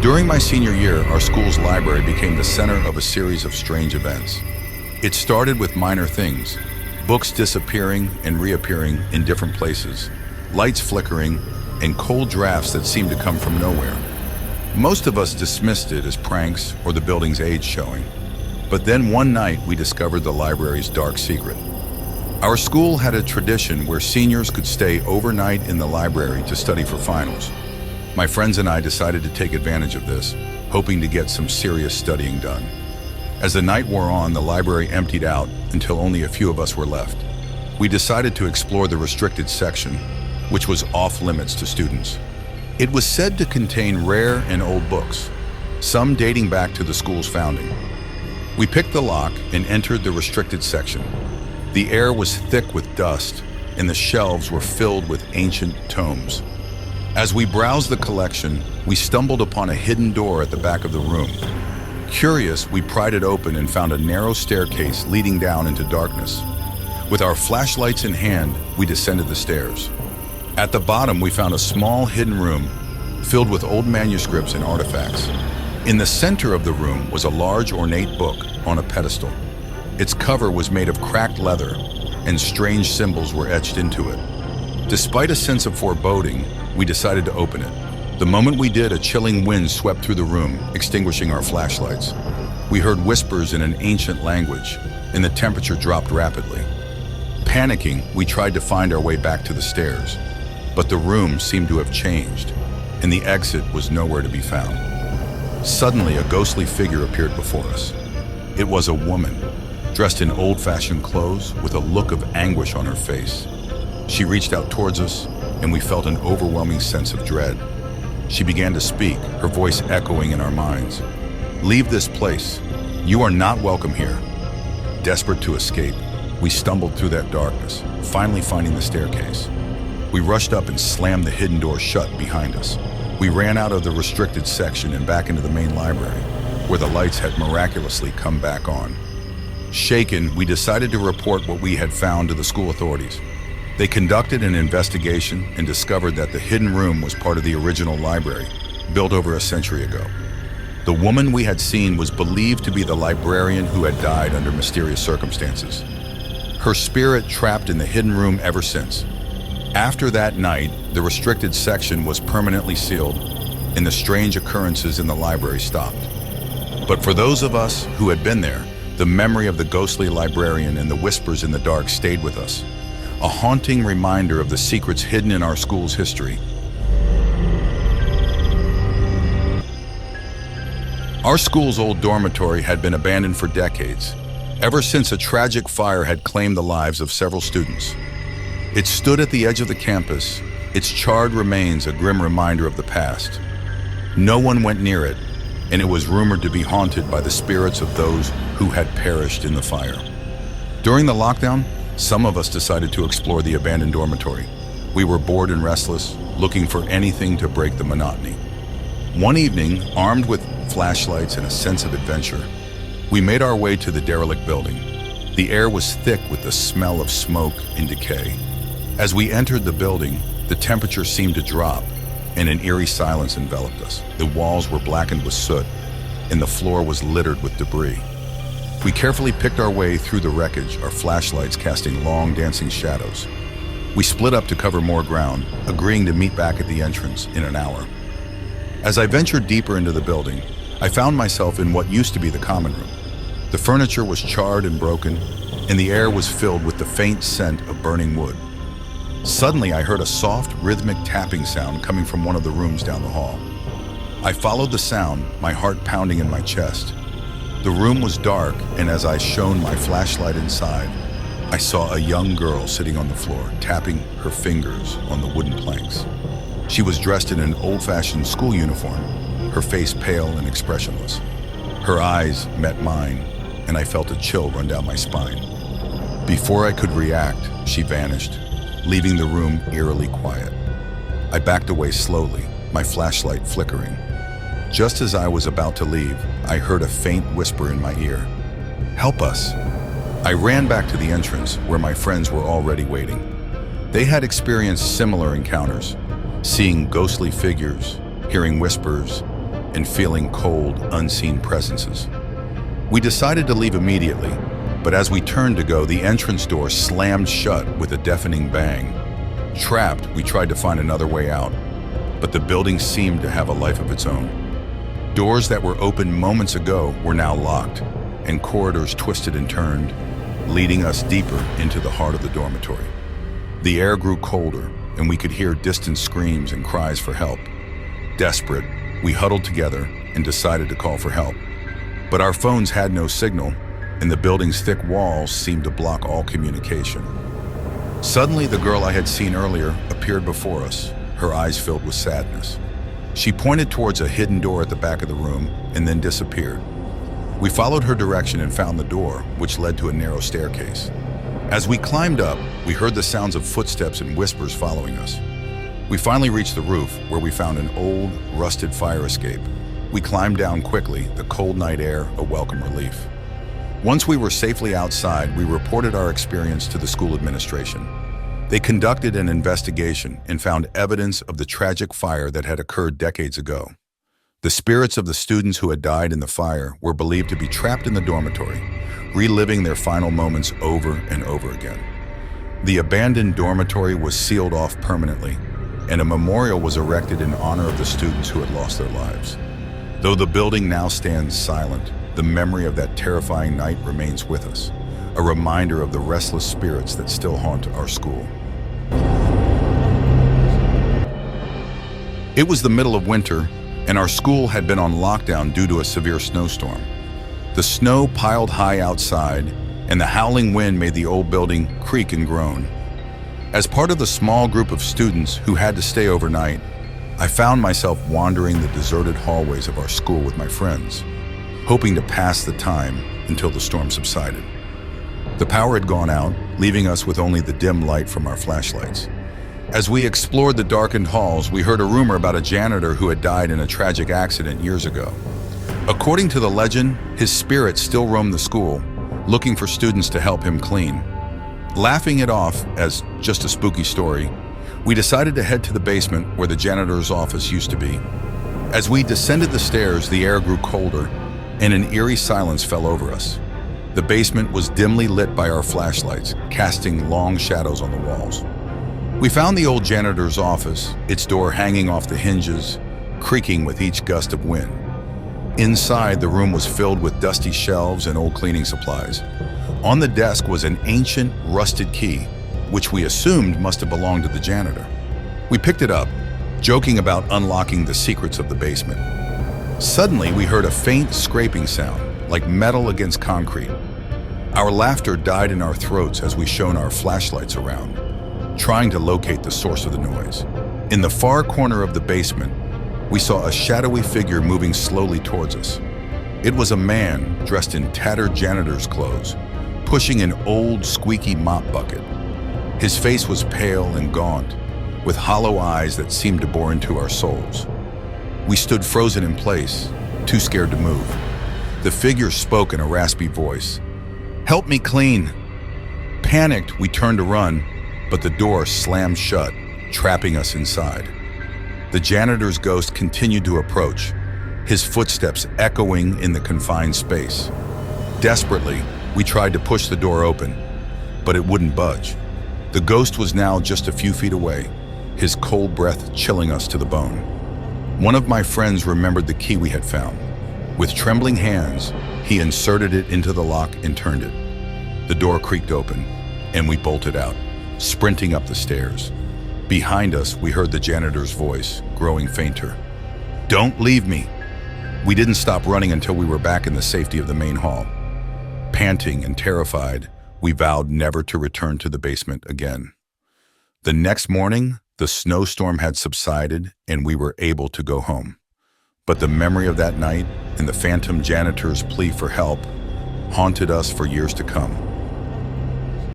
During my senior year, our school's library became the center of a series of strange events. It started with minor things, books disappearing and reappearing in different places, lights flickering, and cold drafts that seemed to come from nowhere. Most of us dismissed it as pranks or the building's age showing. But then one night we discovered the library's dark secret. Our school had a tradition where seniors could stay overnight in the library to study for finals. My friends and I decided to take advantage of this, hoping to get some serious studying done. As the night wore on, the library emptied out until only a few of us were left. We decided to explore the restricted section, which was off limits to students. It was said to contain rare and old books, some dating back to the school's founding. We picked the lock and entered the restricted section. The air was thick with dust, and the shelves were filled with ancient tomes. As we browsed the collection, we stumbled upon a hidden door at the back of the room. Curious, we pried it open and found a narrow staircase leading down into darkness. With our flashlights in hand, we descended the stairs. At the bottom, we found a small hidden room filled with old manuscripts and artifacts. In the center of the room was a large ornate book on a pedestal. Its cover was made of cracked leather, and strange symbols were etched into it. Despite a sense of foreboding, we decided to open it. The moment we did, a chilling wind swept through the room, extinguishing our flashlights. We heard whispers in an ancient language, and the temperature dropped rapidly. Panicking, we tried to find our way back to the stairs, but the room seemed to have changed, and the exit was nowhere to be found. Suddenly, a ghostly figure appeared before us. It was a woman, dressed in old-fashioned clothes with a look of anguish on her face. She reached out towards us, and we felt an overwhelming sense of dread. She began to speak, her voice echoing in our minds. "Leave this place. You are not welcome here." Desperate to escape, we stumbled through that darkness, finally finding the staircase. We rushed up and slammed the hidden door shut behind us. We ran out of the restricted section and back into the main library, where the lights had miraculously come back on. Shaken, we decided to report what we had found to the school authorities. They conducted an investigation and discovered that the hidden room was part of the original library, built over a century ago. The woman we had seen was believed to be the librarian who had died under mysterious circumstances. Her spirit trapped in the hidden room ever since. After that night, the restricted section was permanently sealed, and the strange occurrences in the library stopped. But for those of us who had been there, the memory of the ghostly librarian and the whispers in the dark stayed with us, a haunting reminder of the secrets hidden in our school's history. Our school's old dormitory had been abandoned for decades, ever since a tragic fire had claimed the lives of several students. It stood at the edge of the campus, its charred remains a grim reminder of the past. No one went near it, and it was rumored to be haunted by the spirits of those who had perished in the fire. During the lockdown, some of us decided to explore the abandoned dormitory. We were bored and restless, looking for anything to break the monotony. One evening, armed with flashlights and a sense of adventure, we made our way to the derelict building. The air was thick with the smell of smoke and decay. As we entered the building, the temperature seemed to drop, and an eerie silence enveloped us. The walls were blackened with soot, and the floor was littered with debris. We carefully picked our way through the wreckage, our flashlights casting long, dancing shadows. We split up to cover more ground, agreeing to meet back at the entrance in an hour. As I ventured deeper into the building, I found myself in what used to be the common room. The furniture was charred and broken, and the air was filled with the faint scent of burning wood. Suddenly, I heard a soft, rhythmic tapping sound coming from one of the rooms down the hall. I followed the sound, my heart pounding in my chest. The room was dark, and as I shone my flashlight inside, I saw a young girl sitting on the floor, tapping her fingers on the wooden planks. She was dressed in an old-fashioned school uniform, her face pale and expressionless. Her eyes met mine, and I felt a chill run down my spine. Before I could react, she vanished, leaving the room eerily quiet. I backed away slowly, my flashlight flickering. Just as I was about to leave, I heard a faint whisper in my ear. "Help us." I ran back to the entrance, where my friends were already waiting. They had experienced similar encounters, seeing ghostly figures, hearing whispers, and feeling cold, unseen presences. We decided to leave immediately, but as we turned to go, the entrance door slammed shut with a deafening bang. Trapped, we tried to find another way out, but the building seemed to have a life of its own. Doors that were open moments ago were now locked, and corridors twisted and turned, leading us deeper into the heart of the dormitory. The air grew colder, and we could hear distant screams and cries for help. Desperate, we huddled together and decided to call for help. But our phones had no signal, and the building's thick walls seemed to block all communication. Suddenly, the girl I had seen earlier appeared before us, her eyes filled with sadness. She pointed towards a hidden door at the back of the room and then disappeared. We followed her direction and found the door, which led to a narrow staircase. As we climbed up, we heard the sounds of footsteps and whispers following us. We finally reached the roof, where we found an old, rusted fire escape. We climbed down quickly, the cold night air a welcome relief. Once we were safely outside, we reported our experience to the school administration. They conducted an investigation and found evidence of the tragic fire that had occurred decades ago. The spirits of the students who had died in the fire were believed to be trapped in the dormitory, reliving their final moments over and over again. The abandoned dormitory was sealed off permanently, and a memorial was erected in honor of the students who had lost their lives. Though the building now stands silent, the memory of that terrifying night remains with us, a reminder of the restless spirits that still haunt our school. It was the middle of winter, and our school had been on lockdown due to a severe snowstorm. The snow piled high outside, and the howling wind made the old building creak and groan. As part of the small group of students who had to stay overnight, I found myself wandering the deserted hallways of our school with my friends, hoping to pass the time until the storm subsided. The power had gone out, leaving us with only the dim light from our flashlights. As we explored the darkened halls, we heard a rumor about a janitor who had died in a tragic accident years ago. According to the legend, his spirit still roamed the school, looking for students to help him clean. Laughing it off as just a spooky story, we decided to head to the basement where the janitor's office used to be. As we descended the stairs, the air grew colder, and an eerie silence fell over us. The basement was dimly lit by our flashlights, casting long shadows on the walls. We found the old janitor's office, its door hanging off the hinges, creaking with each gust of wind. Inside, the room was filled with dusty shelves and old cleaning supplies. On the desk was an ancient, rusted key, which we assumed must have belonged to the janitor. We picked it up, joking about unlocking the secrets of the basement. Suddenly, we heard a faint scraping sound, like metal against concrete. Our laughter died in our throats as we shone our flashlights around, trying to locate the source of the noise. In the far corner of the basement, we saw a shadowy figure moving slowly towards us. It was a man dressed in tattered janitor's clothes, pushing an old, squeaky mop bucket. His face was pale and gaunt, with hollow eyes that seemed to bore into our souls. We stood frozen in place, too scared to move. The figure spoke in a raspy voice. "Help me clean." Panicked, we turned to run, but the door slammed shut, trapping us inside. The janitor's ghost continued to approach, his footsteps echoing in the confined space. Desperately, we tried to push the door open, but it wouldn't budge. The ghost was now just a few feet away, his cold breath chilling us to the bone. One of my friends remembered the key we had found. With trembling hands, he inserted it into the lock and turned it. The door creaked open, and we bolted out, sprinting up the stairs. Behind us, we heard the janitor's voice, growing fainter. "Don't leave me." We didn't stop running until we were back in the safety of the main hall. Panting and terrified, we vowed never to return to the basement again. The next morning, the snowstorm had subsided and we were able to go home. But the memory of that night and the phantom janitor's plea for help haunted us for years to come.